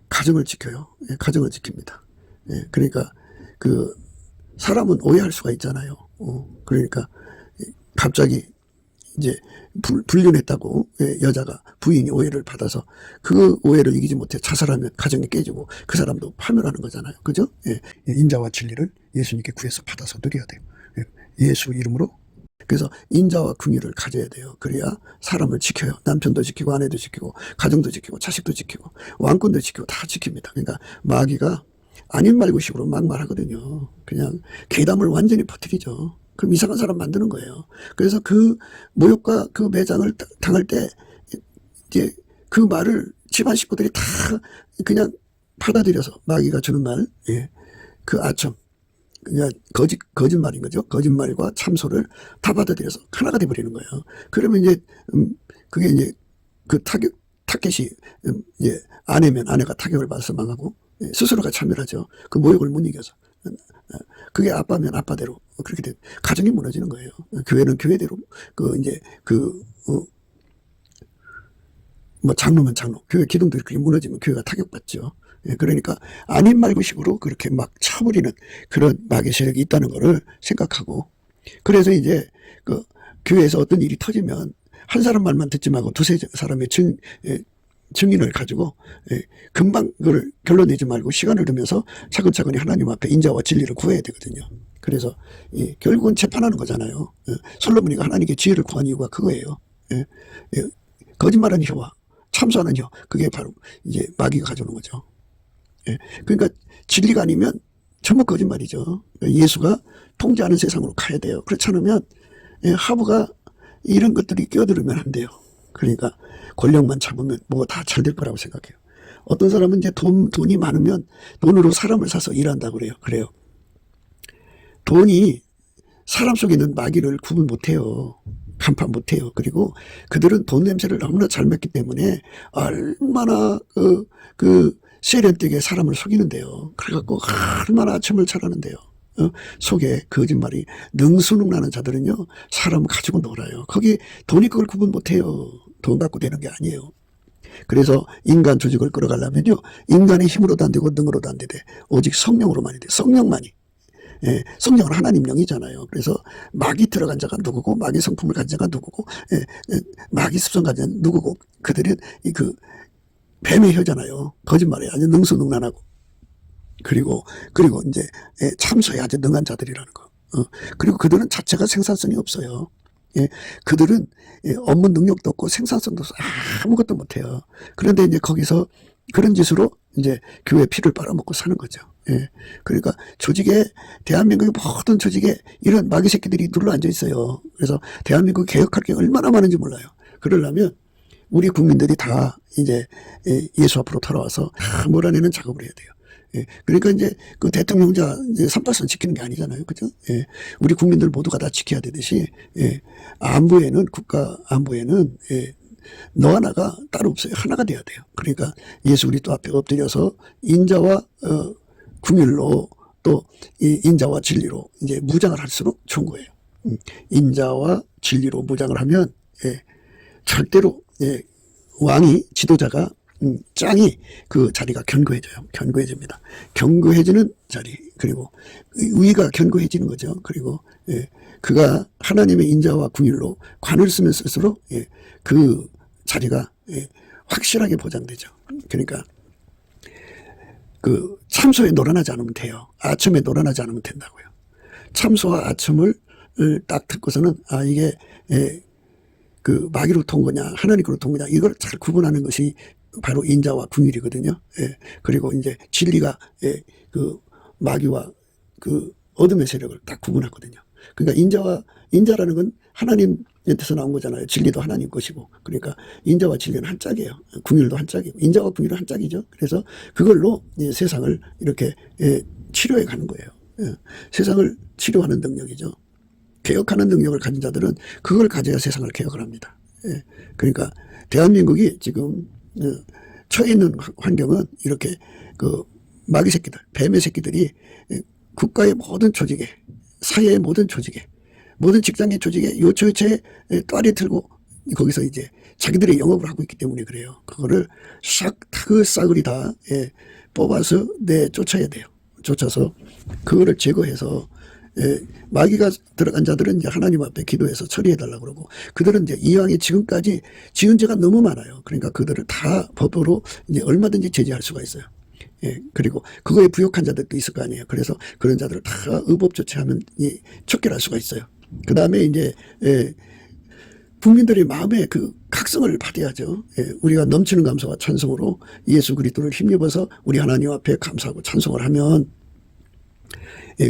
가정을 지켜요. 가정을 지킵니다. 그러니까 그 사람은 오해할 수가 있잖아요. 그러니까 갑자기 이제 불륜했다고 여자가 부인이 오해를 받아서 그 오해를 이기지 못해 자살하면 가정이 깨지고 그 사람도 파멸하는 거잖아요. 그죠? 인자와 진리를 예수님께 구해서 받아서 드려야 돼요. 예수 이름으로. 그래서 인자와 긍휼을 가져야 돼요. 그래야 사람을 지켜요. 남편도 지키고 아내도 지키고 가정도 지키고 자식도 지키고 왕권도 지키고 다 지킵니다. 그러니까 마귀가 아닌 말고식으로 막 말하거든요. 그냥 괴담을 완전히 퍼뜨리죠. 그럼 이상한 사람 만드는 거예요. 그래서 그 모욕과 그 매장을 당할 때 이제 그 말을 집안 식구들이 다 그냥 받아들여서 마귀가 주는 말, 그 아첨, 그냥 거짓말인 거죠. 거짓말과 참소를 다 받아들여서 하나가 돼버리는 거예요. 그러면 이제 그게 이제 그 타겟이 이제 아내면 아내가 타격을 받아서 망하고 스스로가 참여하죠. 그 모욕을 못 이겨서. 그게 아빠면 아빠대로 그렇게 돼 가정이 무너지는 거예요. 교회는 교회대로 이제 뭐 장로면 장로, 교회 기둥들이 그렇게 무너지면 교회가 타격받죠. 그러니까 아닌 말고식으로 그렇게 막 쳐버리는 그런 마귀의 세력이 있다는 거를 생각하고, 그래서 이제 그 교회에서 어떤 일이 터지면 한 사람 말만 듣지 말고 두세 사람의 증인을 가지고 금방 그걸 결론 내지 말고 시간을 두면서 차근차근히 하나님 앞에 인자와 진리를 구해야 되거든요. 그래서 결국은 재판하는 거잖아요. 솔로몬이가 하나님께 지혜를 구한 이유가 그거예요. 거짓말하는 혀와 참소하는 혀, 그게 바로 이제 마귀가 가져오는 거죠. 그러니까 진리가 아니면 전부 거짓말이죠. 예수가 통제하는 세상으로 가야 돼요. 그렇지 않으면 하부가 이런 것들이 끼어들으면 안 돼요. 그러니까 권력만 잡으면 뭐 다 잘 될 거라고 생각해요. 어떤 사람은 이제 돈이 많으면 돈으로 사람을 사서 일한다고 그래요. 돈이 사람 속에 있는 마귀를 구분 못해요. 간판 못해요. 그리고 그들은 돈 냄새를 너무나 잘 맡기 때문에 얼마나 세련되게 사람을 속이는데요. 그래갖고 얼마나 아첨을 잘하는데요. 속에 거짓말이 능수능란한 자들은요, 사람 가지고 놀아요. 거기 돈이 그걸 구분 못해요. 돈 갖고 되는 게 아니에요. 그래서 인간 조직을 끌어가려면요, 인간의 힘으로도 안 되고 능으로도 안 되대. 오직 성령으로만이 돼. 성령만이. 성령은 하나님 영이잖아요. 그래서 마귀 들어간 자가 누구고, 마귀 성품을 가진 자가 누구고, 마귀 습성 가진 자가 누구고, 그들은 그 뱀의 혀잖아요. 거짓말에 아주 능수능란하고. 그리고 이제 참소에 아주 능한 자들이라는 거. 그리고 그들은 자체가 생산성이 없어요. 그들은 업무 능력도 없고 생산성도 없어. 아무것도 못해요. 그런데 이제 거기서 그런 짓으로 이제 교회 피를 빨아먹고 사는 거죠. 그러니까 조직에, 대한민국의 모든 조직에 이런 마귀 새끼들이 눌러 앉아 있어요. 그래서 대한민국 개혁할 게 얼마나 많은지 몰라요. 그러려면 우리 국민들이 다 이제 예수 앞으로 돌아와서 다 몰아내는 작업을 해야 돼요. 그러니까 이제 그 대통령자 3·8선 지키는 게 아니잖아요. 그죠? 우리 국민들 모두가 다 지켜야 되듯이, 안보에는, 국가 안보에는, 너 하나가 따로 없어요. 하나가 돼야 돼요. 그러니까 예수 그리스도 앞에 엎드려서 인자와, 긍휼로 또 이 인자와 진리로 이제 무장을 할수록 좋은 거예요. 인자와 진리로 무장을 하면, 절대로, 왕이, 지도자가 짱이 그 자리가 견고해집니다. 견고해지는 자리, 그리고 위가 견고해지는 거죠. 그리고 그가 하나님의 인자와 긍휼로 관을 쓰면 쓸수록 그 자리가 확실하게 보장되죠. 그러니까 그 참소에 놀아나지 않으면 돼요. 아첨에 놀아나지 않으면 된다고요. 참소와 아첨을 딱 듣고서는 이게 그 마귀로부터 온 거냐 하나님으로부터 온 거냐 이걸 잘 구분하는 것이 바로 인자와 긍휼이거든요. 그리고 이제 진리가 그 마귀와 그 어둠의 세력을 딱 구분하거든요. 그러니까 인자라는 건 하나님한테서 나온 거잖아요. 진리도 하나님 것이고. 그러니까 인자와 진리는 한 짝이에요. 궁율도 한 짝이고. 인자와 궁율은 한 짝이죠. 그래서 그걸로 세상을 이렇게 치료해 가는 거예요. 세상을 치료하는 능력이죠. 개혁하는 능력을 가진 자들은 그걸 가져야 세상을 개혁을 합니다. 그러니까 대한민국이 지금 처해 있는 환경은 이렇게 그 마귀 새끼들, 뱀의 새끼들이 국가의 모든 조직에, 사회의 모든 조직에, 모든 직장의 조직에 요초요체에 또아리 틀고 거기서 이제 자기들의 영업을 하고 있기 때문에 그래요. 그거를 그 싸그리 다 뽑아서 쫓아야 돼요. 쫓아서 그거를 제거해서 마귀가 들어간 자들은 이제 하나님 앞에 기도해서 처리해달라고 그러고, 그들은 이제 이왕에 지금까지 지은 죄가 너무 많아요. 그러니까 그들을 다 법으로 이제 얼마든지 제재할 수가 있어요. 그리고 그거에 부역한 자들도 있을 거 아니에요. 그래서 그런 자들을 다 의법 조치하면 척결할 수가 있어요. 그 다음에 이제 국민들의 마음에 그 각성을 받아야죠. 우리가 넘치는 감사와 찬송으로 예수 그리스도를 힘입어서 우리 하나님 앞에 감사하고 찬송을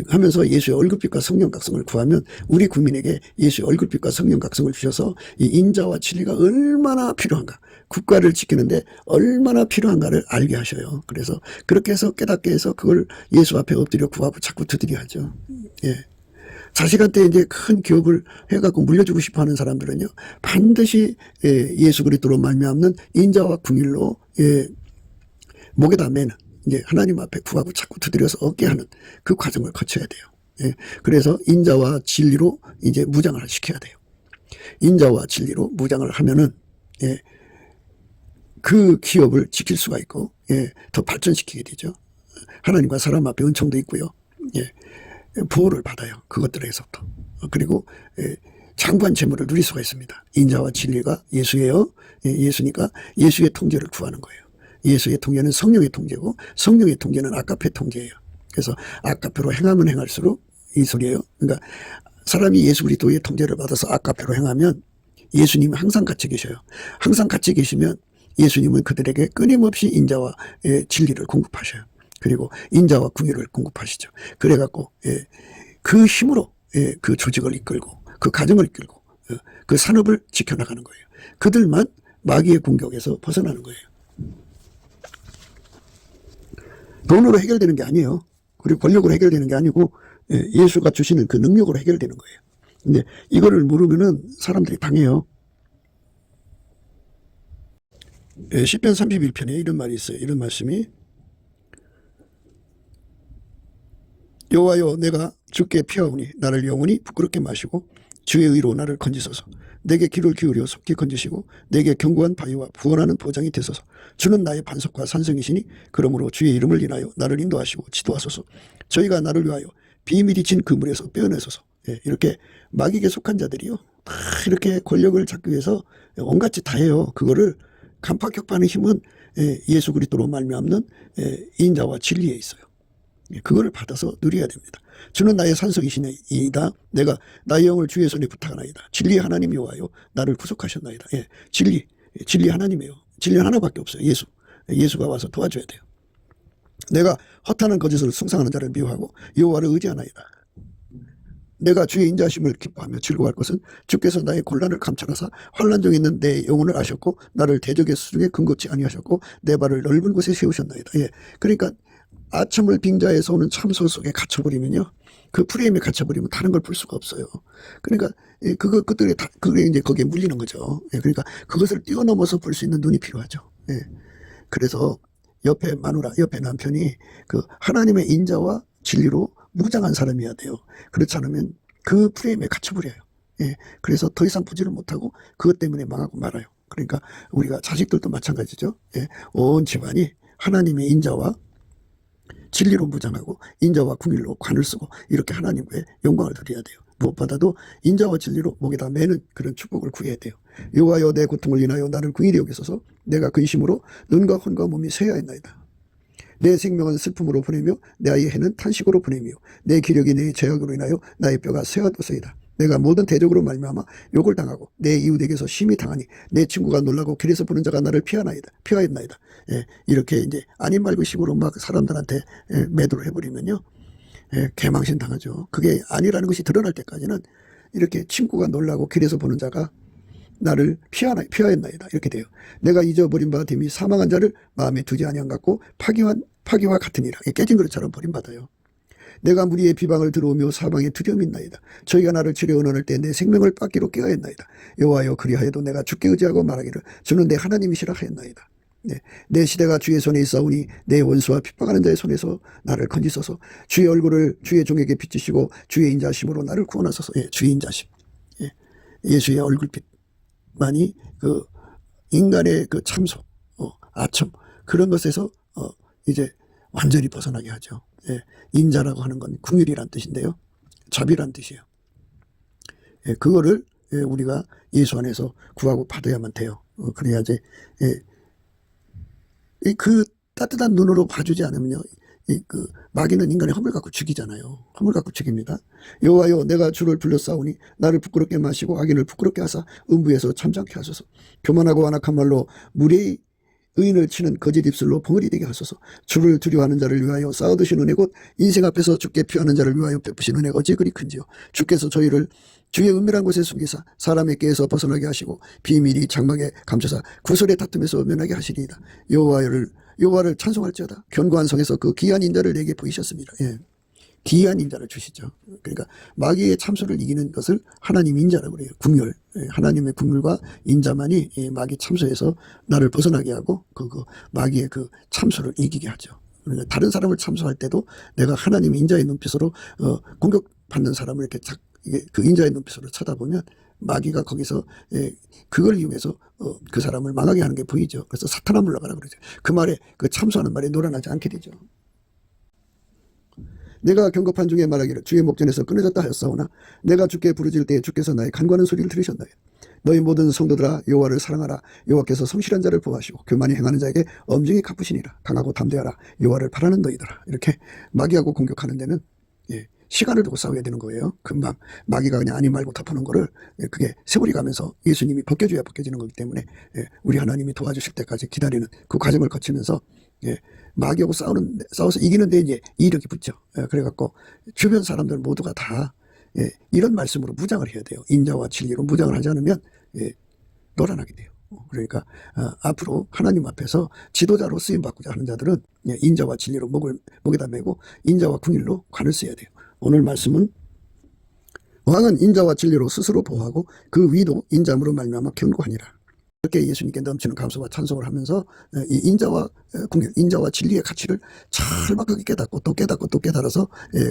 하면서 예수의 얼굴빛과 성령 각성을 구하면 우리 국민에게 예수의 얼굴빛과 성령 각성을 주셔서 이 인자와 진리가 얼마나 필요한가, 국가를 지키는데 얼마나 필요한가를 알게 하셔요. 그래서 그렇게 해서 깨닫게 해서 그걸 예수 앞에 엎드려 구하고 자꾸 두드려 하죠. 자식한테 이제 큰 기업을 해갖고 물려주고 싶어하는 사람들은요, 반드시 예수 그리스도로 말미암는 인자와 궁일로 목에다 매는, 이제 하나님 앞에 구하고 자꾸 두드려서 얻게 하는 그 과정을 거쳐야 돼요. 그래서 인자와 진리로 이제 무장을 시켜야 돼요. 인자와 진리로 무장을 하면은 그 기업을 지킬 수가 있고 더 발전시키게 되죠. 하나님과 사람 앞에 은총도 있고요. 보호를 받아요. 그것들에서부터. 그리고 장관 재물을 누릴 수가 있습니다. 인자와 진리가 예수예요. 예수니까 예수의 통제를 구하는 거예요. 예수의 통제는 성령의 통제고 성령의 통제는 아까페 통제예요. 그래서 아까페로 행하면 행할수록 이 소리예요. 그러니까 사람이 예수 그리스도의 통제를 받아서 아까페로 행하면 예수님은 항상 같이 계셔요. 항상 같이 계시면 예수님은 그들에게 끊임없이 인자와 진리를 공급하셔요. 그리고 인자와 궁유를 공급하시죠. 그래갖고 그 힘으로 그 조직을 이끌고 그 가정을 이끌고 그 산업을 지켜나가는 거예요. 그들만 마귀의 공격에서 벗어나는 거예요. 돈으로 해결되는 게 아니에요. 그리고 권력으로 해결되는 게 아니고 예수가 주시는 그 능력으로 해결되는 거예요. 근데 이거를 모르면은 사람들이 당해요. 시편 31편에 이런 말이 있어요. 이런 말씀이, 여호와여 내가 주께 피하오니 나를 영원히 부끄럽게 마시고 주의 의로 나를 건지소서. 내게 귀를 기울여 속히 건지시고 내게 견고한 바위와 구원하는 보장이 되소서. 주는 나의 반석과 산성이시니 그러므로 주의 이름을 인하여 나를 인도하시고 지도하소서. 저희가 나를 위하여 비밀이 진 그물에서 빼어내소서. 이렇게 마귀에게 속한 자들이요, 다 이렇게 권력을 잡기 위해서 온갖 짓 다 해요. 그거를 간파격파하는 힘은 예수 그리스도로 말미암는 인자와 진리에 있어요. 그거를 받아서 누려야 됩니다. 주는 나의 산성이시니이다. 내가 나의 영을 주의 손에 부탁하나이다. 진리 하나님 여호와여 나를 구속하셨나이다. 진리 하나님이에요. 진리는 하나밖에 없어요. 예수가 와서 도와줘야 돼요. 내가 허탄한 거짓을 숭상하는 자를 미워하고 여호와를 의지하나이다. 내가 주의 인자하심을 기뻐하며 즐거워할 것은 주께서 나의 곤란을 감찰하사 환난 중에 있는 내 영혼을 아셨고 나를 대적의 수중에 근거치 아니하셨고 내 발을 넓은 곳에 세우셨나이다. 그러니까 아첨을 빙자에서 오는 참소 속에 갇혀버리면요, 그 프레임에 갇혀버리면 다른 걸 볼 수가 없어요. 그러니까 그게 이제 거기에 물리는 거죠. 그러니까 그것을 뛰어넘어서 볼 수 있는 눈이 필요하죠. 그래서 옆에 마누라, 옆에 남편이 그 하나님의 인자와 진리로 무장한 사람이어야 돼요. 그렇지 않으면 그 프레임에 갇혀버려요. 그래서 더 이상 보지를 못하고 그것 때문에 망하고 말아요. 그러니까 우리가 자식들도 마찬가지죠. 온 집안이 하나님의 인자와 진리로 무장하고 인자와 궁일로 관을 쓰고 이렇게 하나님의 영광을 드려야 돼요. 무엇보다도 인자와 진리로 목에다 매는 그런 축복을 구해야 돼요. 여호와여 내 고통을 인하여 나를 궁일히 여기소서. 내가 근심으로 눈과 혼과 몸이 쇠하였나이다. 내 생명은 슬픔으로 보내며 내 아이의 해는 탄식으로 보내며 내 기력이 내 죄악으로 인하여 나의 뼈가 쇠하도소이다. 내가 모든 대적으로 말미암아 욕을 당하고 내 이웃에게서 심히 당하니 내 친구가 놀라고 길에서 보는 자가 나를 피하였나이다. 이렇게 이제 아닌 말고 식으로 막 사람들한테 매도를 해버리면요, 개망신 당하죠. 그게 아니라는 것이 드러날 때까지는 이렇게 친구가 놀라고 길에서 보는 자가 나를 피하였나이다 이렇게 돼요. 내가 잊어버린 바 됨이 사망한 자를 마음에 두지 아니한 같고 파기와 같으니라. 깨진 그릇처럼 버림받아요. 내가 무리의 비방을 들어오며 사방에 두려움이 있나이다. 저희가 나를 치려 원하는 때 내 생명을 뺏기로 깨어있나이다. 여호와여 그리하여도 내가 주께 의지하고 말하기를 주는 내 하나님이시라 하였나이다. 내 시대가 주의 손에 있사오니 내 원수와 핍박하는 자의 손에서 나를 건지소서. 주의 얼굴을 주의 종에게 비치시고 주의 인자심으로 나를 구원하소서. 주의 인자심. 예수의 얼굴빛만이 그 인간의 그 참소, 아첨 그런 것에서 이제 완전히 벗어나게 하죠. 인자라고 하는 건 긍휼이란 뜻인데요. 자비란 뜻이에요. 그거를 우리가 예수 안에서 구하고 받아야만 돼요. 그래야지 그 따뜻한 눈으로 봐주지 않으면요. 그 마귀는 인간의 허물 갖고 죽이잖아요. 허물 갖고 죽입니다. 여호와여 내가 주를 불렀사오니 나를 부끄럽게 마시고 악인을 부끄럽게 하사 음부에서 잠잠케 하소서. 교만하고 완악한 말로 무례히 의인을 치는 거짓 입술로 벙어리 되게 하소서. 주를 두려워하는 자를 위하여 쌓아두신 은혜 곧 인생 앞에서 주께 피하는 자를 위하여 베푸신 은혜가 어찌 그리 큰지요. 주께서 저희를 주의 은밀한 곳에 숨기사 사람의 꾀에서 벗어나게 하시고 비밀이 장막에 감춰사 구설의 다툼에서 면하게 하시리이다. 여호와를 찬송할지어다. 견고한 성에서 그 귀한 인자를 내게 보이셨습니다. 귀한 인자를 주시죠. 그러니까 마귀의 참소를 이기는 것을 하나님 인자라고 그래요. 긍휼. 하나님의 긍휼과 인자만이 마귀 참소에서 나를 벗어나게 하고 그 마귀의 그 참소를 이기게 하죠. 그러니까 다른 사람을 참소할 때도 내가 하나님의 인자의 눈빛으로 공격받는 사람을 이렇게 그 인자의 눈빛으로 쳐다보면 마귀가 거기서 그걸 이용해서 그 사람을 망하게 하는 게 보이죠. 그래서 사탄아 물러가라 그러죠. 그 말에 그 참소하는 말에 놀아나지 않게 되죠. 내가 경고판 중에 말하기를 주의 목전에서 끊어졌다 하였사오나 내가 주께 부르짖을 때에 주께서 나의 간구하는 소리를 들으셨나요. 너희 모든 성도들아 여호와를 사랑하라. 여호와께서 성실한 자를 보호하시고 교만히 행하는 자에게 엄중히 갚으시니라. 강하고 담대하라. 여호와를 바라는 너희들아. 이렇게 마귀하고 공격하는 데는 시간을 두고 싸워야 되는 거예요. 금방 마귀가 그냥 아니 말고 덮어놓은 거를 그게 세월이 가면서 예수님이 벗겨줘야 벗겨지는 거기 때문에 우리 하나님이 도와주실 때까지 기다리는 그 과정을 거치면서 마귀하고 싸워서 이기는데 이제 이력이 붙죠. 그래갖고 주변 사람들 모두가 다 이런 말씀으로 무장을 해야 돼요. 인자와 진리로 무장을 하지 않으면 노란하게 돼요. 그러니까 앞으로 하나님 앞에서 지도자로 쓰임받고자 하는 자들은 인자와 진리로 목에다 메고 인자와 긍휼로 관을 써야 돼요. 오늘 말씀은 왕은 인자와 진리로 스스로 보호하고 그 위도 인자함으로 말미암아 견고하니라. 이렇게 예수님께 넘치는 감사와 찬송을 하면서 이 인자와 긍휼, 인자와 진리의 가치를 찰박하게 깨닫고 또 깨달아서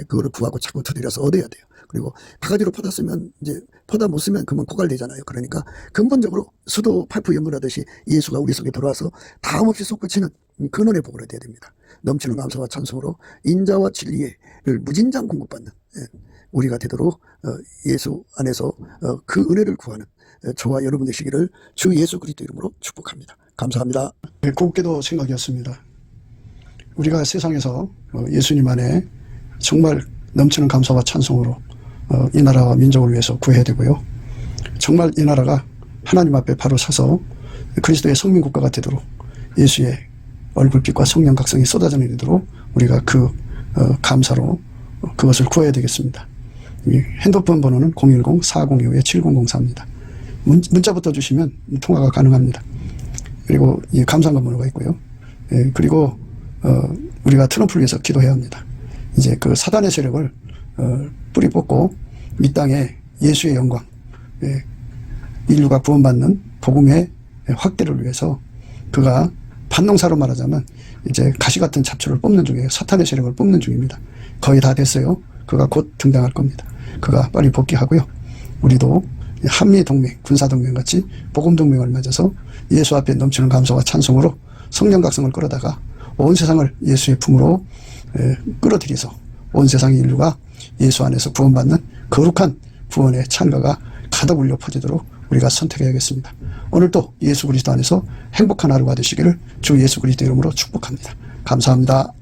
그거를 구하고 자꾸 들이려서 얻어야 돼요. 그리고 바가지로 퍼다 쓰면 이제 퍼다 못 쓰면 그만 고갈되잖아요. 그러니까 근본적으로 수도 파이프 연결하듯이 예수가 우리 속에 들어와서 다음없이 솟구치는 근원의 복을 얻어야 됩니다. 넘치는 감사와 찬송으로 인자와 진리를 무진장 공급받는 우리가 되도록 예수 안에서 그 은혜를 구하는 저와 여러분 되시기를 주 예수 그리스도 이름으로 축복합니다. 감사합니다. 곱게도 생각이었습니다. 우리가 세상에서 예수님 안에 정말 넘치는 감사와 찬송으로 이 나라와 민족을 위해서 구해야 되고요. 정말 이 나라가 하나님 앞에 바로 서서 그리스도의 성민국가가 되도록 예수의 얼굴빛과 성령 각성이 쏟아져 내리도록 우리가 그 감사로 그것을 구해야 되겠습니다. 핸드폰 번호는 010-4025-7004입니다. 문자부터 주시면 통화가 가능합니다. 그리고 이 감사한 번호가 있고요. 그리고 우리가 트럼프를 위해서 기도해야 합니다. 이제 그 사단의 세력을 뿌리 뽑고 이 땅에 예수의 영광, 인류가 구원받는 복음의 확대를 위해서 그가 반농사로 말하자면 이제 가시 같은 잡초를 뽑는 중이에요. 사탄의 세력을 뽑는 중입니다. 거의 다 됐어요. 그가 곧 등장할 겁니다. 그가 빨리 복귀하고요. 우리도 한미동맹, 군사동맹 같이 복음동맹을 맺어서 예수 앞에 넘치는 감사와 찬송으로 성령 각성을 끌어다가 온 세상을 예수의 품으로 끌어들여서 온 세상의 인류가 예수 안에서 구원받는 거룩한 구원의 찬가가 가득 울려 퍼지도록 우리가 선택해야겠습니다. 오늘도 예수 그리스도 안에서 행복한 하루가 되시기를 주 예수 그리스도 이름으로 축복합니다. 감사합니다.